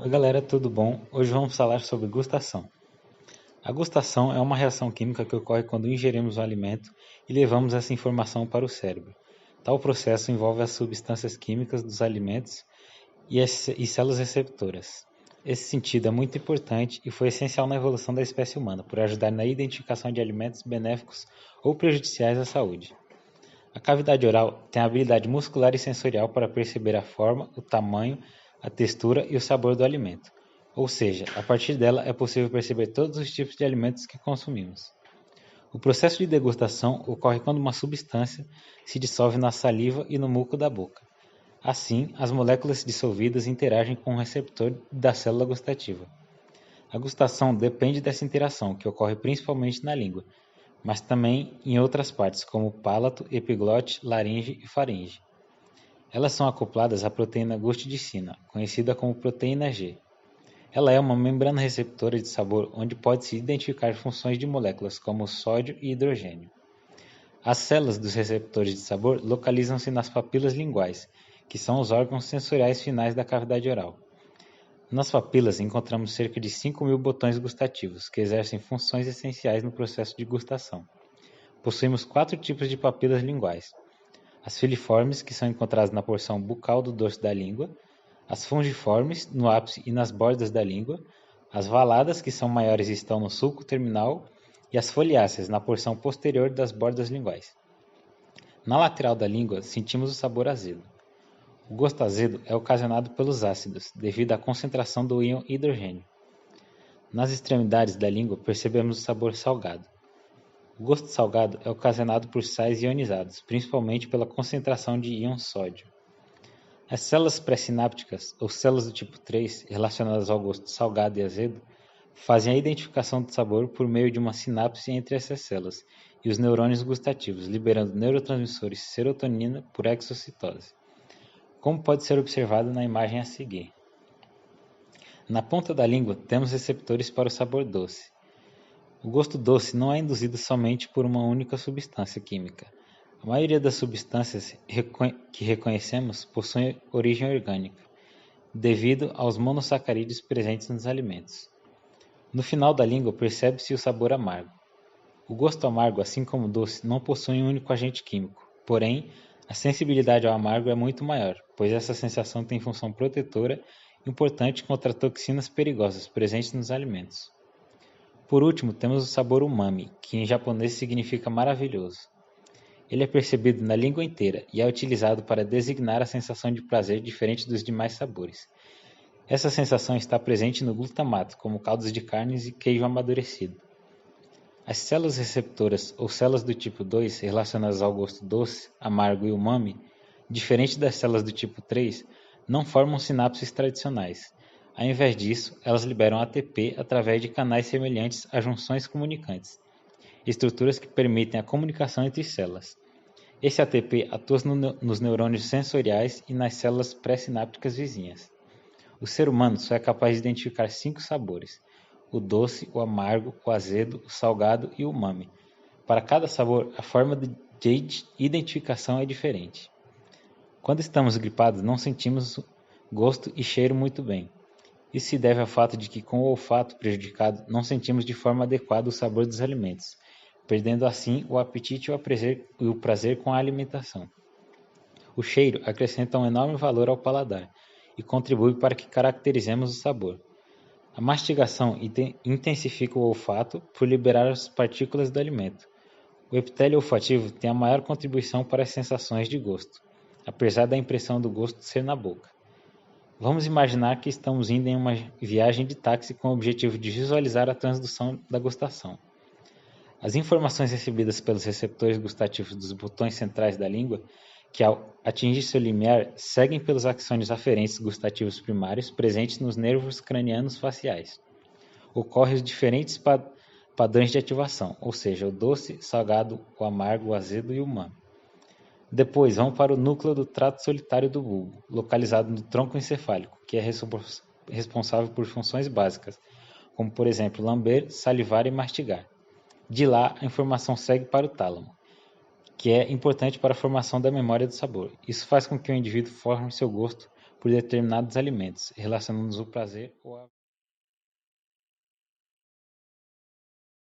Oi galera, tudo bom? Hoje vamos falar sobre gustação. A gustação é uma reação química que ocorre quando ingerimos um alimento e levamos essa informação para o cérebro. Tal processo envolve as substâncias químicas dos alimentos e células receptoras. Esse sentido é muito importante e foi essencial na evolução da espécie humana, por ajudar na identificação de alimentos benéficos ou prejudiciais à saúde. A cavidade oral tem a habilidade muscular e sensorial para perceber a forma, o tamanho, a textura e o sabor do alimento. Ou seja, a partir dela é possível perceber todos os tipos de alimentos que consumimos. O processo de degustação ocorre quando uma substância se dissolve na saliva e no muco da boca. Assim, as moléculas dissolvidas interagem com o receptor da célula gustativa. A gustação depende dessa interação, que ocorre principalmente na língua, mas também em outras partes, como o palato, epiglote, laringe e faringe. Elas são acopladas à proteína gustidicina, conhecida como proteína G. Ela é uma membrana receptora de sabor onde pode-se identificar funções de moléculas como sódio e hidrogênio. As células dos receptores de sabor localizam-se nas papilas linguais, que são os órgãos sensoriais finais da cavidade oral. Nas papilas encontramos cerca de 5.000 botões gustativos, que exercem funções essenciais no processo de gustação. Possuímos 4 tipos de papilas linguais: as filiformes, que são encontradas na porção bucal do dorso da língua; as fungiformes, no ápice e nas bordas da língua; as valadas, que são maiores e estão no sulco terminal; e as foliáceas, na porção posterior das bordas linguais. Na lateral da língua, sentimos o sabor azedo. O gosto azedo é ocasionado pelos ácidos, devido à concentração do íon hidrogênio. Nas extremidades da língua, percebemos o sabor salgado. O gosto salgado é ocasionado por sais ionizados, principalmente pela concentração de íon sódio. As células pré-sinápticas, ou células do tipo 3, relacionadas ao gosto salgado e azedo, fazem a identificação do sabor por meio de uma sinapse entre essas células e os neurônios gustativos, liberando neurotransmissores serotonina por exocitose, como pode ser observado na imagem a seguir. Na ponta da língua temos receptores para o sabor doce. O gosto doce não é induzido somente por uma única substância química. A maioria das substâncias que reconhecemos possuem origem orgânica, devido aos monossacarídeos presentes nos alimentos. No final da língua percebe-se o sabor amargo. O gosto amargo, assim como o doce, não possui um único agente químico, porém, a sensibilidade ao amargo é muito maior, pois essa sensação tem função protetora importante contra toxinas perigosas presentes nos alimentos. Por último, temos o sabor umami, que em japonês significa maravilhoso. Ele é percebido na língua inteira e é utilizado para designar a sensação de prazer diferente dos demais sabores. Essa sensação está presente no glutamato, como caldos de carnes e queijo amadurecido. As células receptoras, ou células do tipo 2, relacionadas ao gosto doce, amargo e umami, diferente das células do tipo 3, não formam sinapses tradicionais. Ao invés disso, elas liberam ATP através de canais semelhantes a junções comunicantes, estruturas que permitem a comunicação entre células. Esse ATP atua nos neurônios sensoriais e nas células pré-sinápticas vizinhas. O ser humano só é capaz de identificar 5 sabores: o doce, o amargo, o azedo, o salgado e o umami. Para cada sabor, a forma de identificação é diferente. Quando estamos gripados, não sentimos gosto e cheiro muito bem. Isso se deve ao fato de que, com o olfato prejudicado, não sentimos de forma adequada o sabor dos alimentos, perdendo assim o apetite e o prazer com a alimentação. O cheiro acrescenta um enorme valor ao paladar e contribui para que caracterizemos o sabor. A mastigação intensifica o olfato por liberar as partículas do alimento. O epitélio olfativo tem a maior contribuição para as sensações de gosto, apesar da impressão do gosto ser na boca. Vamos imaginar que estamos indo em uma viagem de táxi com o objetivo de visualizar a transdução da gustação. As informações recebidas pelos receptores gustativos dos botões centrais da língua, que ao atingir seu limiar, seguem pelos axônios aferentes gustativos primários presentes nos nervos cranianos faciais. Ocorrem os diferentes padrões de ativação, ou seja, o doce, salgado, o amargo, o azedo e o umami. Depois vão para o núcleo do trato solitário do bulbo, localizado no tronco encefálico, que é responsável por funções básicas, como por exemplo lamber, salivar e mastigar. De lá, a informação segue para o tálamo, que é importante para a formação da memória do sabor. Isso faz com que o indivíduo forme seu gosto por determinados alimentos, relacionando o prazer ou a